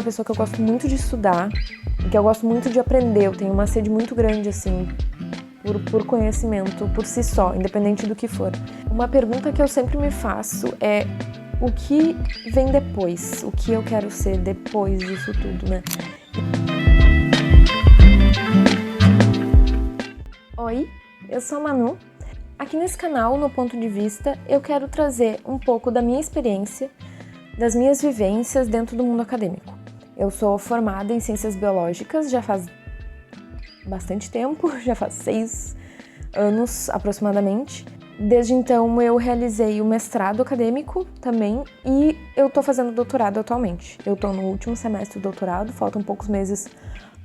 pessoa que eu gosto muito de estudar e que eu gosto muito de aprender. Eu tenho uma sede muito grande, assim, por conhecimento, por si só, independente do que for. Uma pergunta que eu sempre me faço é: o que vem depois? O que eu quero ser depois disso tudo, né? Oi, eu sou a Manu. Aqui nesse canal, no Ponto de Vista, eu quero trazer um pouco da minha experiência, das minhas vivências dentro do mundo acadêmico. Eu sou formada em Ciências Biológicas já faz bastante tempo, já faz 6 anos aproximadamente. Desde então eu realizei o mestrado acadêmico também e eu tô fazendo doutorado atualmente. Eu tô no último semestre do doutorado, faltam poucos meses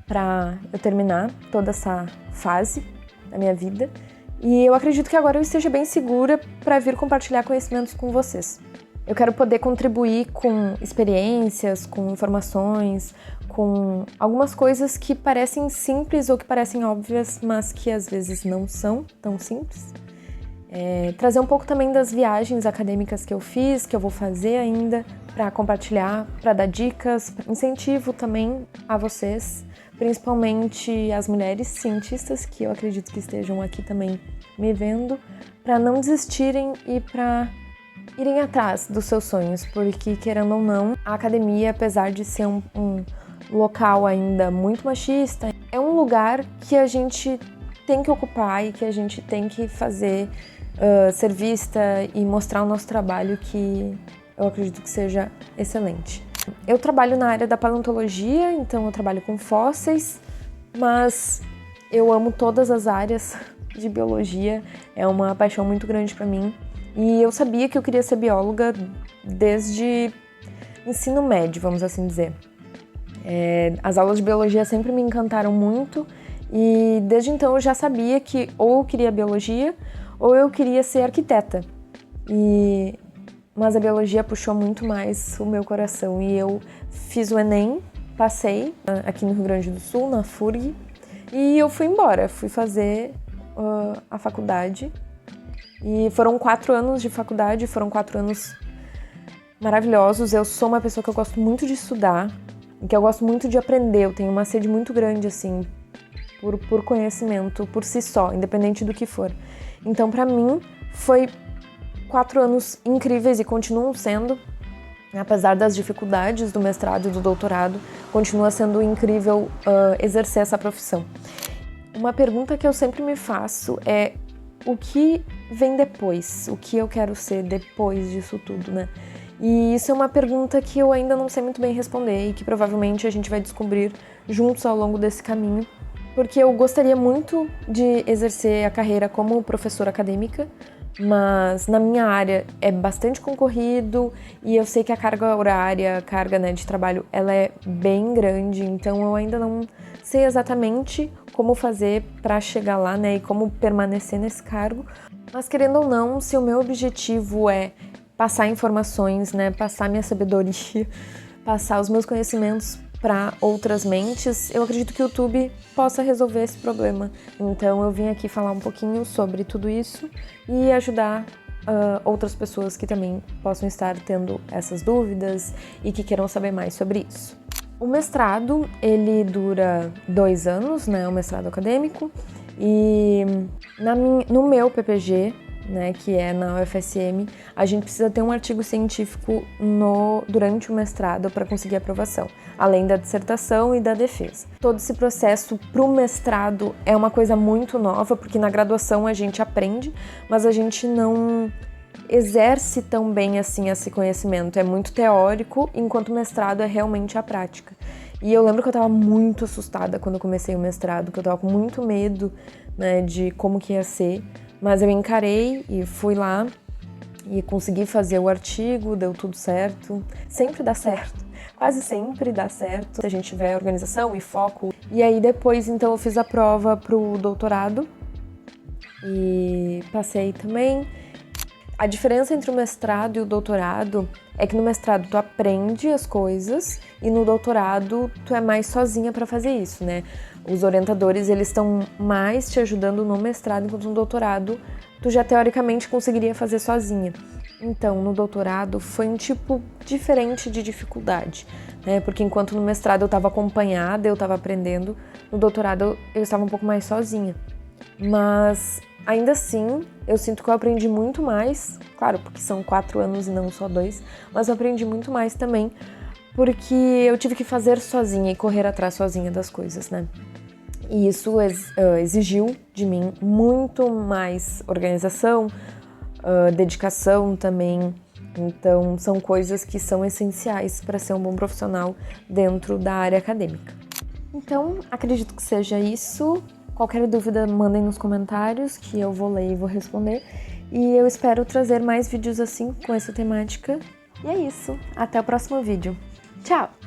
para eu terminar toda essa fase da minha vida. E eu acredito que agora eu esteja bem segura para vir compartilhar conhecimentos com vocês. Eu quero poder contribuir com experiências, com informações, com algumas coisas que parecem simples ou que parecem óbvias, mas que às vezes não são tão simples. Trazer um pouco também das viagens acadêmicas que eu fiz, que eu vou fazer ainda, para compartilhar, para dar dicas, incentivo também a vocês, principalmente as mulheres cientistas, que eu acredito que estejam aqui também me vendo, para não desistirem e para irem atrás dos seus sonhos, porque, querendo ou não, a academia, apesar de ser um local ainda muito machista, é um lugar que a gente tem que ocupar e que a gente tem que fazer ser vista e mostrar o nosso trabalho, que eu acredito que seja excelente. Eu trabalho na área da paleontologia, então eu trabalho com fósseis, mas eu amo todas as áreas de biologia, é uma paixão muito grande para mim. E eu sabia que eu queria ser bióloga desde ensino médio, vamos assim dizer. As aulas de biologia sempre me encantaram muito e desde então eu já sabia que ou eu queria biologia ou eu queria ser arquiteta. Mas a biologia puxou muito mais o meu coração e eu fiz o Enem, passei aqui no Rio Grande do Sul, na FURG, e eu fui embora, fui fazer a faculdade. E foram 4 anos de faculdade, foram 4 anos maravilhosos. Eu sou uma pessoa que eu gosto muito de estudar, que eu gosto muito de aprender. Eu tenho uma sede muito grande, assim, por conhecimento, por si só, independente do que for. Então, pra mim, foi 4 anos incríveis e continuam sendo, apesar das dificuldades do mestrado e do doutorado, continua sendo incrível exercer essa profissão. Uma pergunta que eu sempre me faço é: o que vem depois? O que eu quero ser depois disso tudo, né? E isso é uma pergunta que eu ainda não sei muito bem responder e que provavelmente a gente vai descobrir juntos ao longo desse caminho, porque eu gostaria muito de exercer a carreira como professora acadêmica, mas na minha área é bastante concorrido e eu sei que a carga horária, a carga, né, de trabalho, ela é bem grande, então eu ainda não sei exatamente como fazer para chegar lá, né, e como permanecer nesse cargo. Mas querendo ou não, se o meu objetivo é passar informações, né, passar minha sabedoria, passar os meus conhecimentos para outras mentes, eu acredito que o YouTube possa resolver esse problema. Então eu vim aqui falar um pouquinho sobre tudo isso e ajudar outras pessoas que também possam estar tendo essas dúvidas e que queiram saber mais sobre isso. O mestrado, ele dura 2 anos, né, o mestrado acadêmico, e no meu PPG, né, que é na UFSM, a gente precisa ter um artigo científico durante o mestrado para conseguir aprovação, além da dissertação e da defesa. Todo esse processo para o mestrado é uma coisa muito nova, porque na graduação a gente aprende, mas a gente não exerce tão bem assim esse conhecimento, é muito teórico, enquanto o mestrado é realmente a prática. E eu lembro que eu estava muito assustada quando eu comecei o mestrado, que eu estava com muito medo, né, de como que ia ser, mas eu encarei e fui lá e consegui fazer o artigo, deu tudo certo. Sempre dá certo, quase sempre dá certo, se a gente tiver organização e foco. E aí depois, então, eu fiz a prova pro doutorado e passei também. A diferença entre o mestrado e o doutorado é que no mestrado tu aprende as coisas e no doutorado tu é mais sozinha para fazer isso, né? Os orientadores, eles estão mais te ajudando no mestrado, enquanto no doutorado tu já teoricamente conseguiria fazer sozinha. Então, no doutorado foi um tipo diferente de dificuldade, né? Porque enquanto no mestrado eu estava acompanhada, eu estava aprendendo, no doutorado eu estava um pouco mais sozinha. Mas, ainda assim, eu sinto que eu aprendi muito mais, claro, porque são 4 anos e não só 2, mas eu aprendi muito mais também, porque eu tive que fazer sozinha e correr atrás sozinha das coisas, né? E isso exigiu de mim muito mais organização, dedicação também. Então, são coisas que são essenciais para ser um bom profissional dentro da área acadêmica. Então, acredito que seja isso. Qualquer dúvida, mandem nos comentários que eu vou ler e vou responder. E eu espero trazer mais vídeos assim com essa temática. E é isso. Até o próximo vídeo. Tchau!